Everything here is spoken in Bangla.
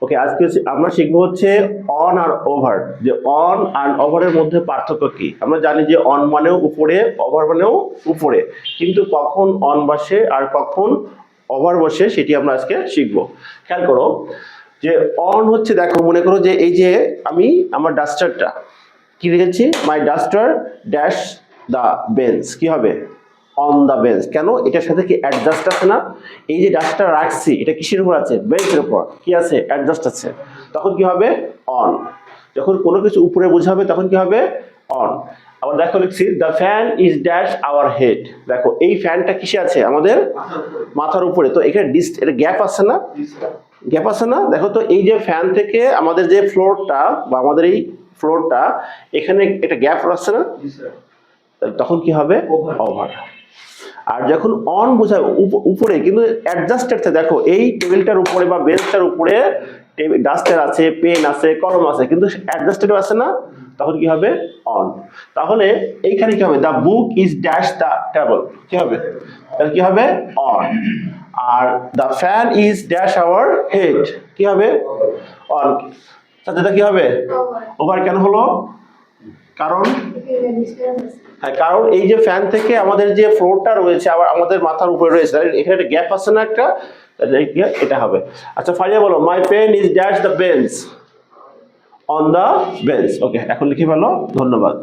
ওকে, আজকে আমরা শিখবো হচ্ছে অন আর ওভার। যে অন আর ওভারের মধ্যে পার্থক্য কি। আমরা জানি যে অন মানেও উপরে, ওভার মানেও উপরে, কিন্তু কখন অন বসে আর কখন ওভার বসে সেটি আমরা আজকে শিখবো। খেয়াল করো যে অন হচ্ছে, দেখো মনে করো যে এই যে আমি আমার ডাস্টারটা কি লিখেছি, মাই ডাস্টার ড্যাশ দ্য বেঞ্চ, কি হবে অন দ্য বেঞ্চ। কেন, এটার সাথে কি অ্যাডজাস্ট আছে না, এই যে ডাস্টার রাখছি এটা কিসের উপর আছে, বেঞ্চের উপর কি আছে, অ্যাডজাস্ট আছে, তখন কি হবে অন। যখন কোনো কিছু উপরে বোঝাবে তখন কি হবে অন। আবার দেখো লিখছি the fan is dash our head. দেখো এই ফ্যানটা কিসে আছে, আমাদের মাথার উপরে, তো এখানে এটা গ্যাপ আছে না, গ্যাপ আছে না। দেখো তো এই যে ফ্যান থেকে আমাদের যে ফ্লোরটা বা আমাদের এই ফ্লোরটা, এখানে একটা গ্যাপ আছে না, তখন কি হবে ওভার। আর যখন অন বোঝাবে উপরে, কিন্তু অ্যাডজাস্টেড, দেখো এই টেবিলটার উপরে বা বেঞ্চটার উপরে ডাস্টার আছে, পেন আছে, কলম আছে, কিন্তু অ্যাডজাস্টেড আছে না, তখন কি হবে অন। তাহলে এইখানে কি হবে, the book is dash the table, কি হবে, তাহলে কি হবে on. Are the fan is dash our head, কি হবে অন। তাহলে কি হবে ওভার। কেন হলো, কারণ হ্যাঁ, কারণ এই যে ফ্যান থেকে আমাদের যে ফ্লোরটা রয়েছে আবার আমাদের মাথার উপরে রয়েছে, এখানে একটা গ্যাপ আছে না একটা, এটা হবে। আচ্ছা ফারিয়া বলো, my pen is dash the bench on the bench. Okay, এখন লিখে ফেলো, ধন্যবাদ।